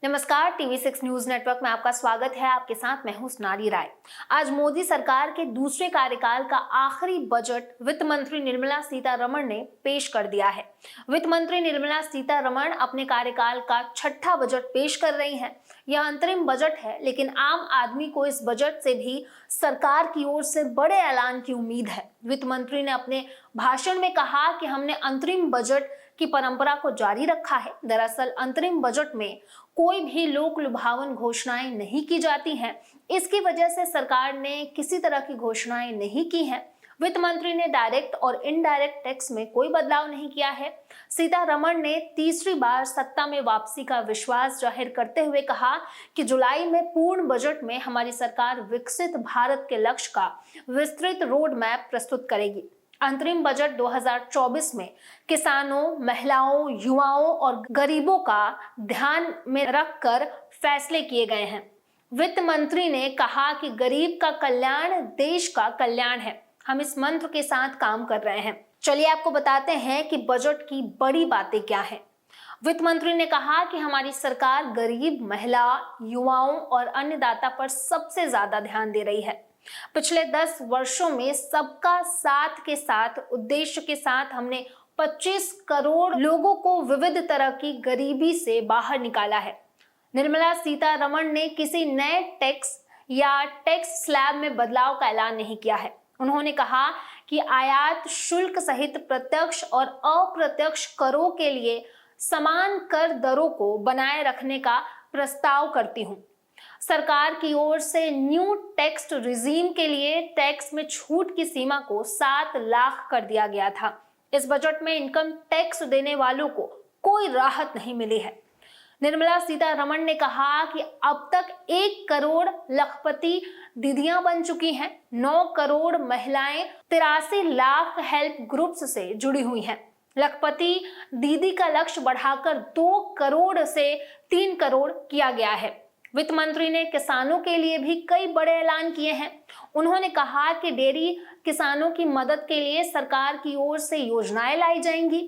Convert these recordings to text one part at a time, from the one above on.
नमस्कार, TV 6 news network में आपका स्वागत है। आपके साथ मैं हूं सोनाली राय। आज मोदी सरकार के दूसरे कार्यकाल का आखिरी बजट वित्त मंत्री निर्मला सीतारमण ने पेश कर दिया है। वित्त मंत्री निर्मला सीतारमण अपने कार्यकाल का छठा बजट पेश कर रही हैं। यह अंतरिम बजट है, लेकिन आम आदमी को इस बजट से भी सरकार की ओर से बड़े ऐलान की उम्मीद है। वित्त मंत्री ने अपने भाषण में कहा कि हमने अंतरिम बजट की परंपरा को जारी रखा है। दरअसल अंतरिम बजट में कोई भी लोक लुभावन घोषणाएं नहीं की जाती हैं। इसकी वजह से सरकार ने किसी तरह की घोषणाएं नहीं की हैं। वित्त मंत्री ने डायरेक्ट और इनडायरेक्ट टैक्स में कोई बदलाव नहीं किया है। सीतारमण ने तीसरी बार सत्ता में वापसी का विश्वास जाहिर करते हुए कहा कि जुलाई में पूर्ण बजट में हमारी सरकार विकसित भारत के लक्ष्य का विस्तृत रोड मैप प्रस्तुत करेगी। अंतरिम बजट 2024 में किसानों, महिलाओं, युवाओं और गरीबों का ध्यान में रखकर फैसले किए गए हैं। वित्त मंत्री ने कहा कि गरीब का कल्याण देश का कल्याण है। हम इस मंत्र के साथ काम कर रहे हैं। चलिए आपको बताते हैं कि बजट की बड़ी बातें क्या हैं। वित्त मंत्री ने कहा कि हमारी सरकार गरीब, महिला, युवाओं और अन्नदाता पर सबसे ज्यादा ध्यान दे रही है। पिछले 10 वर्षों में सबका साथ के साथ उद्देश्य के साथ हमने 25 करोड़ लोगों को विविध तरह की गरीबी से बाहर निकाला है। निर्मला सीतारमण ने किसी नए टैक्स या टैक्स स्लैब में बदलाव का ऐलान नहीं किया है। उन्होंने कहा कि आयात शुल्क सहित प्रत्यक्ष और अप्रत्यक्ष करों के लिए समान कर दरों को बनाए रखने का प्रस्ताव करती हूं। सरकार की ओर से न्यू टैक्स रिजीम के लिए टैक्स में छूट की सीमा को 7 लाख कर दिया गया था। इस बजट में इनकम टैक्स देने वालों को कोई राहत नहीं मिली है। निर्मला सीतारमण ने कहा कि अब तक 1 करोड़ लखपति दीदियां बन चुकी हैं। 9 करोड़ महिलाएं 83 लाख हेल्प ग्रुप्स से जुड़ी हुई हैं। लखपति दीदी का लक्ष्य बढ़ाकर 2 करोड़ से 3 करोड़ किया गया है। वित्त मंत्री ने किसानों के लिए भी कई बड़े ऐलान किए हैं। उन्होंने कहा कि डेयरी किसानों की मदद के लिए सरकार की ओर से योजनाएं लाई जाएंगी।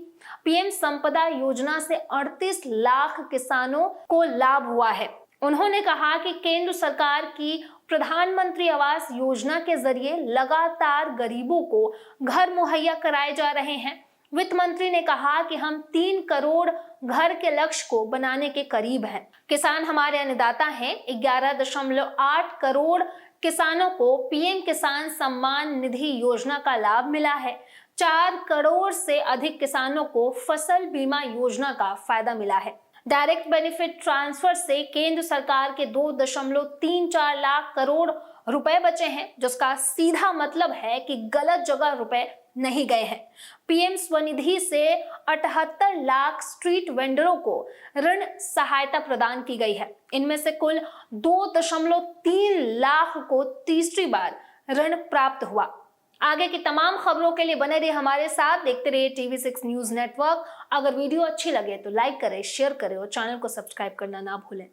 पीएम संपदा योजना से 38 लाख किसानों को लाभ हुआ है। उन्होंने कहा कि केंद्र सरकार की प्रधानमंत्री आवास योजना के जरिए लगातार गरीबों को घर मुहैया कराए जा रहे हैं। वित्त मंत्री ने कहा कि हम 3 करोड़ घर के लक्ष्य को बनाने के करीब हैं। किसान हमारे अन्नदाता हैं। 11.8 करोड़ किसानों को पीएम किसान सम्मान निधि योजना का लाभ मिला है। 4 करोड़ से अधिक किसानों को फसल बीमा योजना का फायदा मिला है। डायरेक्ट बेनिफिट ट्रांसफर से केंद्र सरकार के 2.34 लाख करोड़ रुपए बचे हैं, जिसका सीधा मतलब है कि गलत जगह रुपए नहीं गए हैं। पीएम स्वनिधि से 78 लाख स्ट्रीट वेंडरों को ऋण सहायता प्रदान की गई है। इनमें से कुल 2.3 लाख को तीसरी बार ऋण प्राप्त हुआ। आगे की तमाम खबरों के लिए बने रहिए हमारे साथ, देखते रहिए टीवी 6 न्यूज नेटवर्क। अगर वीडियो अच्छी लगे तो लाइक करें, शेयर करें और चैनल को सब्सक्राइब करना ना भूलें।